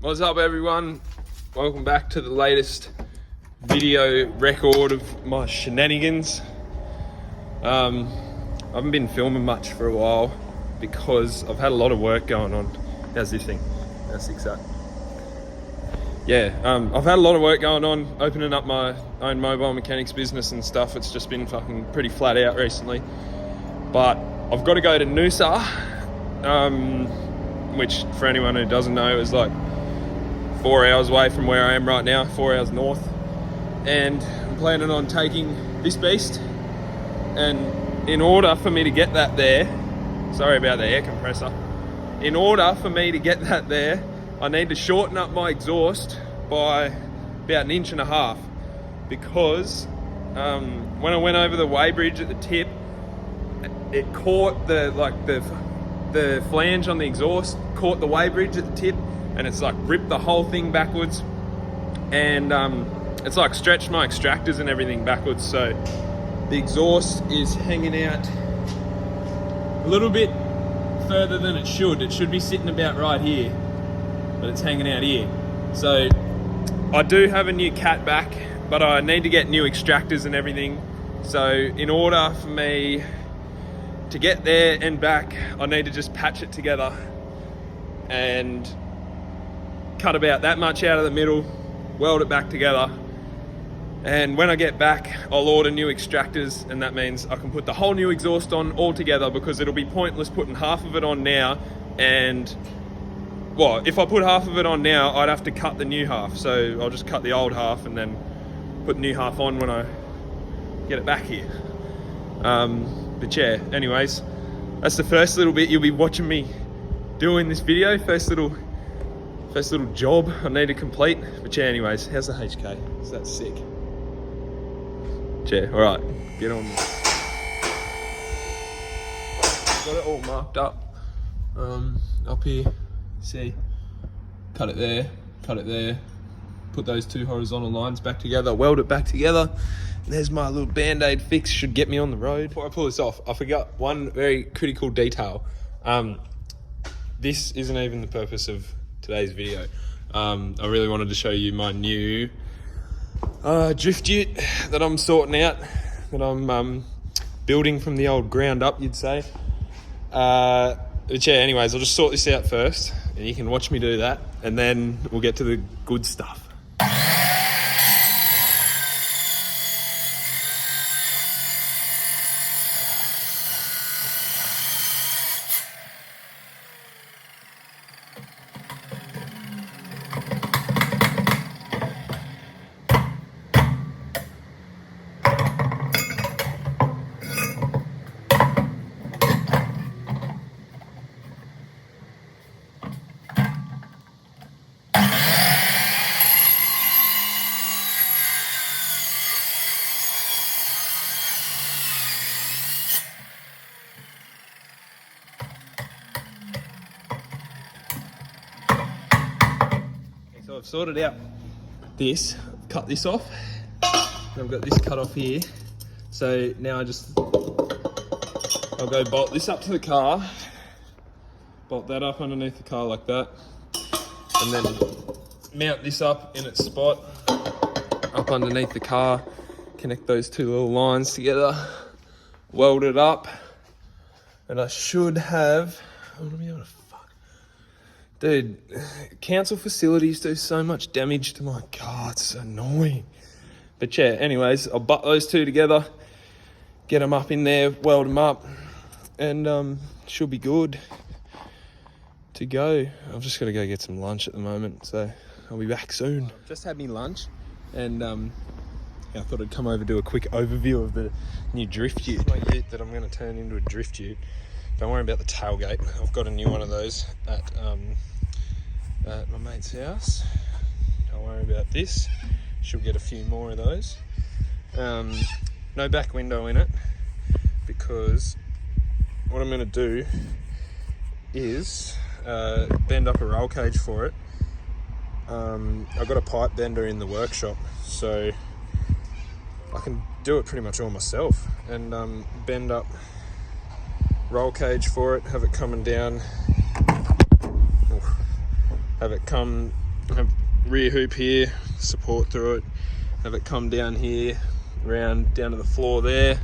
What's up, everyone? Welcome back to the latest video record of my shenanigans. I haven't been filming much for a while because I've had a lot of work going on. How's this thing? How's 6 up? Yeah, I've had a lot of work going on, opening up my own mobile mechanics business and stuff. It's just been fucking pretty flat out recently. But I've got to go to Noosa, which for anyone who doesn't know is like 4 hours away from where I am right now, 4 hours north. And I'm planning on taking this beast. And in order for me to get that there, sorry about the air compressor. In order for me to get that there, I need to shorten up my exhaust by about 1.5 inches because when I went over the weighbridge at the tip, it caught the flange on the exhaust, caught the weighbridge at the tip, and it's like ripped the whole thing backwards, and it's like stretched my extractors and everything backwards. So the exhaust is hanging out a little bit further than it should. It should be sitting about right here, but it's hanging out here. So I do have a new cat back, but I need to get new extractors and everything. So in order for me to get there and back, I need to just patch it together and cut about that much out of the middle, weld it back together. And when I get back, I'll order new extractors, and that means I can put the whole new exhaust on all together, because it'll be pointless putting half of it on now. And well, if I put half of it on now, I'd have to cut the new half. So I'll just cut the old half and then put the new half on when I get it back here. But yeah, anyways, that's the first little bit you'll be watching me do in this video. First little job I need to complete. But yeah, anyways, how's the HK? Is that sick? Yeah, all right, get on. Got it all marked up. Up here, see, cut it there, put those two horizontal lines back together, weld it back together. And there's my little band-aid fix, should get me on the road. Before I pull this off, I forgot one very critical detail. This isn't even the purpose of today's video. I really wanted to show you my new drift ute that I'm sorting out, that I'm building from the old ground up, you'd say. But yeah, anyways, I'll just sort this out first, and you can watch me do that, and then we'll get to the good stuff. So I've sorted out this, cut this off, and I've got this cut off here. So now I'll go bolt this up to the car, bolt that up underneath the car like that, and then mount this up in its spot, up underneath the car, connect those two little lines together, weld it up, and I should have, dude, council facilities do so much damage to my car, it's so annoying. But yeah, anyways, I'll butt those two together, get them up in there, weld them up, and should be good to go. I'm just gonna go get some lunch at the moment, so I'll be back soon. I've just had me lunch, and I thought I'd come over, do a quick overview of the new drift ute. My ute that I'm gonna turn into a drift ute. Don't worry about the tailgate. I've got a new one of those at my mate's house. Don't worry about this. She'll get a few more of those. No back window in it, because what I'm going to do is bend up a roll cage for it. I've got a pipe bender in the workshop, so I can do it pretty much all myself, and bend up roll cage for it, have it coming down, have it come have rear hoop here, support through it, have it come down here, around down to the floor there,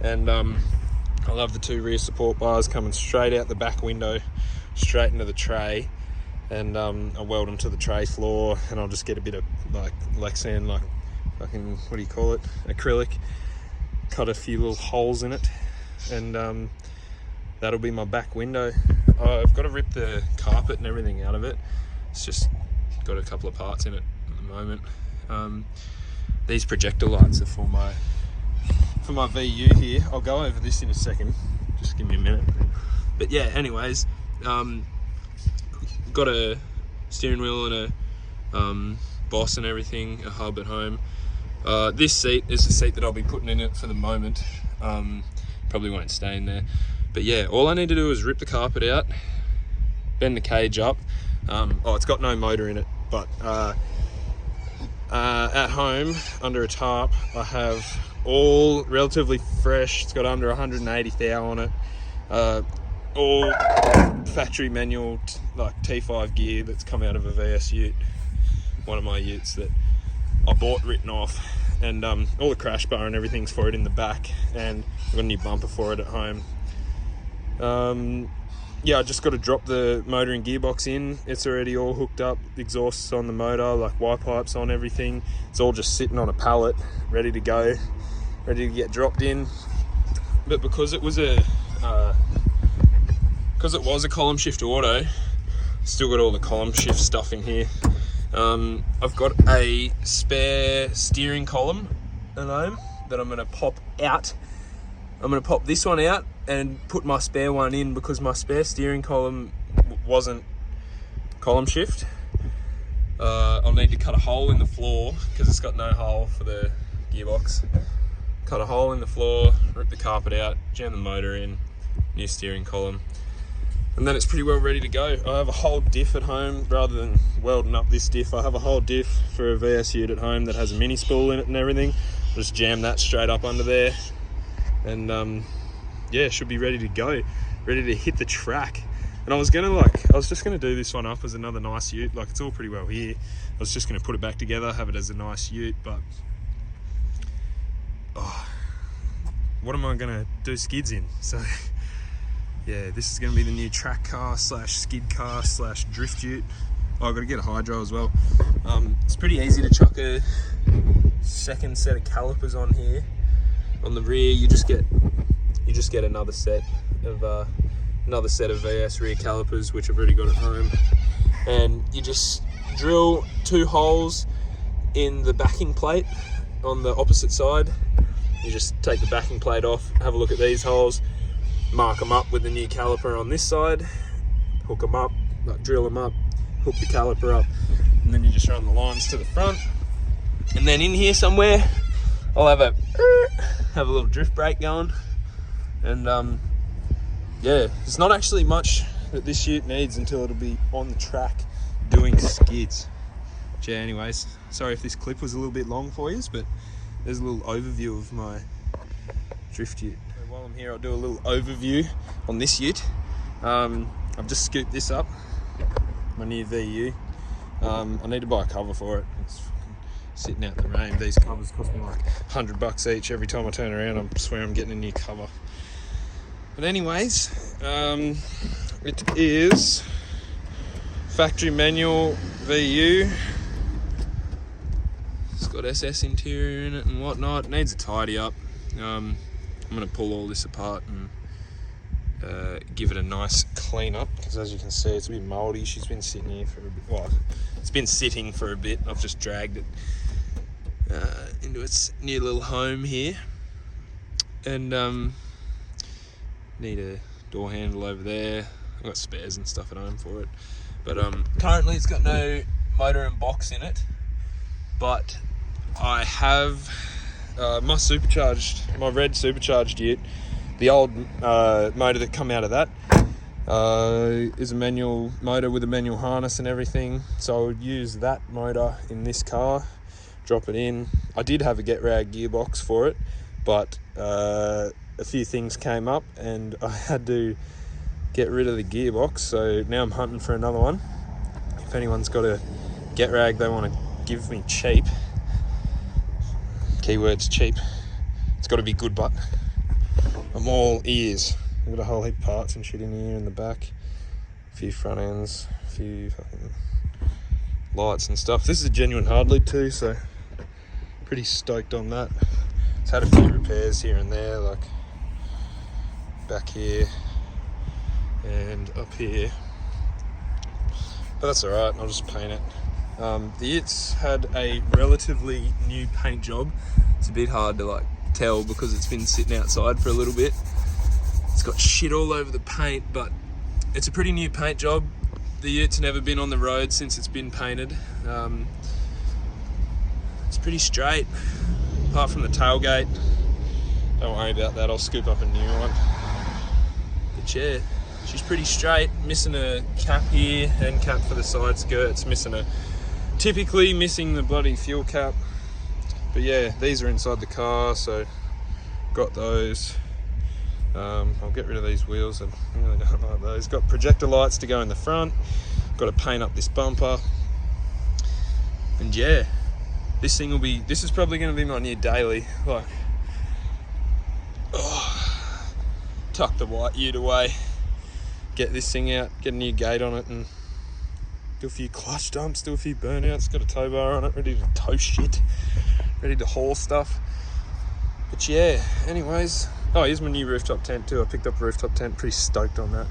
and I'll have the 2 rear support bars coming straight out the back window, straight into the tray, and I'll weld them to the tray floor, and I'll just get a bit of like Lexan, like fucking, what do you call it, acrylic, cut a few little holes in it, and that'll be my back window. I've got to rip the carpet and everything out of it. It's just got a couple of parts in it at the moment. These projector lights are for my VU here. I'll go over this in a second, just give me a minute. But yeah, anyways, got a steering wheel and a boss and everything, a hub at home. This seat is the seat that I'll be putting in it for the moment. Probably won't stay in there. But yeah, all I need to do is rip the carpet out, bend the cage up. It's got no motor in it, but at home, under a tarp, I have all relatively fresh. It's got under 180 thou on it. All factory manual, like T5 gear that's come out of a VS ute, one of my utes that I bought written off, and all the crash bar and everything's for it in the back, and I've got a new bumper for it at home. Yeah, I just got to drop the motor and gearbox in. It's already all hooked up, the exhaust's on the motor, like Y pipes on everything. It's all just sitting on a pallet, ready to go, ready to get dropped in. But because it was a column shift auto, still got all the column shift stuff in here. I've got a spare steering column at home that I'm going to pop out. I'm going to pop this one out and put my spare one in, because my spare steering column wasn't column shift. I'll need to cut a hole in the floor because it's got no hole for the gearbox. Cut a hole in the floor, rip the carpet out, jam the motor in, new steering column, and then it's pretty well ready to go. I have a whole diff at home. Rather than welding up this diff, I have a whole diff for a VS ute at home that has a mini spool in it and everything. Just jam that straight up under there, and yeah, should be ready to go, ready to hit the track. And I was just gonna do this one up as another nice ute. Like, it's all pretty well here. I was just gonna put it back together, have it as a nice ute, but what am I gonna do skids in? So yeah, this is gonna be the new track car slash skid car slash drift ute. I've got to get a hydro as well. It's pretty easy to chuck a second set of calipers on here. On the rear, you just get another set of VS rear calipers, which I've already got at home, and you just drill 2 holes in the backing plate on the opposite side. You just take the backing plate off, have a look at these holes, mark them up with the new caliper on this side, hook them up, like drill them up, hook the caliper up, and then you just run the lines to the front. And then in here somewhere, I'll have a little drift brake going. And yeah, there's not actually much that this ute needs until it'll be on the track doing skids. But yeah, anyways, sorry if this clip was a little bit long for you, but there's a little overview of my drift ute. So while I'm here, I'll do a little overview on this ute. I've just scooped this up, my new VU. I need to buy a cover for it. It's sitting out in the rain. These covers cost me like $100 each. Every time I turn around, I swear I'm getting a new cover. But anyways, it is factory manual VU. It's got SS interior in it and whatnot. It needs a tidy up. I'm going to pull all this apart and give it a nice clean up, because as you can see, it's a bit mouldy. She's been sitting here for a bit. Well, it's been sitting for a bit. I've just dragged it into its new little home here, and need a door handle over there. I've got spares and stuff at home for it, but currently it's got no motor and box in it, but I have my red supercharged ute. The old motor that come out of that is a manual motor with a manual harness and everything, so I would use that motor in this car, drop it in. I did have a get rag gearbox for it, but a few things came up and I had to get rid of the gearbox, so now I'm hunting for another one. If anyone's got a get rag they want to give me cheap. Keywords cheap. It's got to be good, but I'm all ears. I've got a whole heap of parts and shit in here in the back. A few front ends, a few fucking lights and stuff. This is a genuine hard lid too, so pretty stoked on that. It's had a few repairs here and there, like back here and up here, but that's alright, I'll just paint it. The utes had a relatively new paint job. It's a bit hard to like tell because it's been sitting outside for a little bit. It's got shit all over the paint, but it's a pretty new paint job. The ute's never been on the road since it's been painted. It's pretty straight, apart from the tailgate. Don't worry about that, I'll scoop up a new one. But yeah, she's pretty straight, missing a cap here, end cap for the side skirts, typically missing the bloody fuel cap. But yeah, these are inside the car, so got those. I'll get rid of these wheels, I really don't like those. Got projector lights to go in the front, got to paint up this bumper. And yeah, this is probably going to be my new daily, like, tuck the white ute away, get this thing out, get a new gate on it, and do a few clutch dumps, do a few burnouts. Got a tow bar on it, ready to tow shit, ready to haul stuff. But yeah, anyways, oh, here's my new rooftop tent too. I picked up a rooftop tent, pretty stoked on that.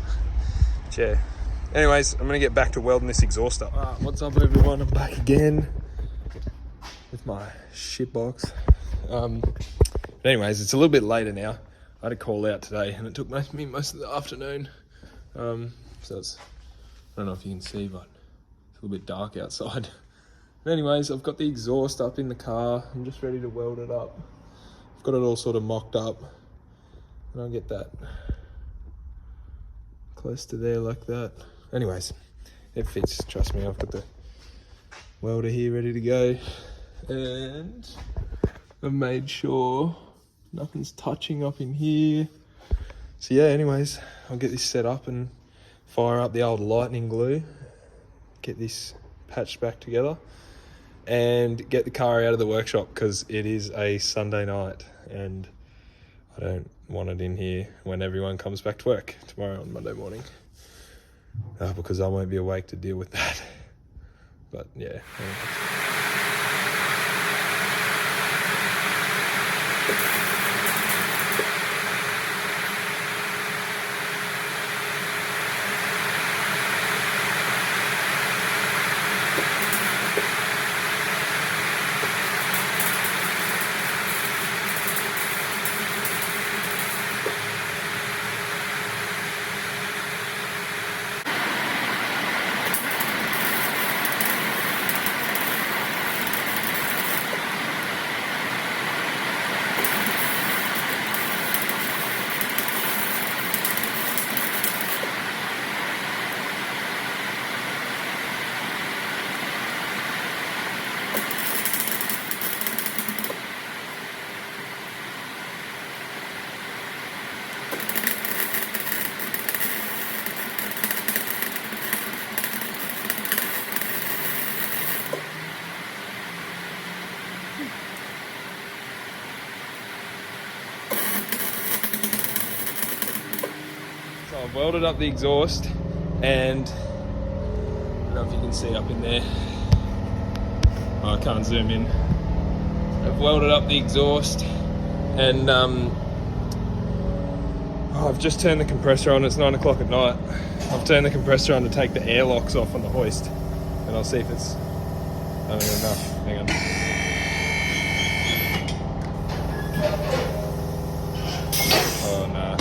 But yeah, anyways, I'm gonna get back to welding this exhaust up. Alright, what's up everyone? I'm back again with my shit box. But anyways, it's a little bit later now. I had a call out today and it took me most of the afternoon. So it's, I don't know if you can see, but it's a little bit dark outside. But anyways, I've got the exhaust up in the car. I'm just ready to weld it up. I've got it all sort of mocked up. And I'll get that close to there like that. Anyways, it fits, trust me. I've got the welder here ready to go. And I've made sure nothing's touching up in here. So yeah, anyways, I'll get this set up and fire up the old lightning glue, get this patched back together, and get the car out of the workshop because it is a Sunday night and I don't want it in here when everyone comes back to work tomorrow on Monday morning, because I won't be awake to deal with that. But yeah. So I've welded up the exhaust and I don't know if you can see up in there. Oh, I can't zoom in. I've welded up the exhaust and I've just turned the compressor on. It's 9 o'clock at night. I've turned the compressor on to take the air locks off on the hoist and I'll see if it's enough. Hang on. Oh no.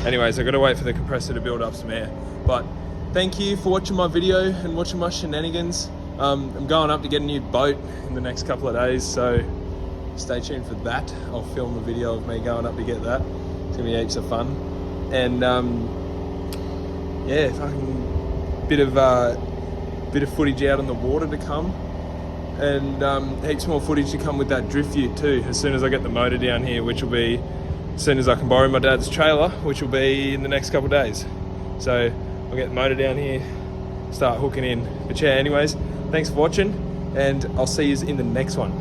Anyways, I've got to wait for the compressor to build up some air. But thank you for watching my video and watching my shenanigans. I'm going up to get a new boat in the next couple of days, so stay tuned for that. I'll film a video of me going up to get that. It's gonna be heaps of fun. And yeah, fucking bit of footage out on the water to come, and heaps more footage to come with that drift ute too. As soon as I get the motor down here, which will be as soon as I can borrow my dad's trailer, which will be in the next couple of days. So I'll get the motor down here, start hooking in. But yeah, anyways, thanks for watching, and I'll see you in the next one.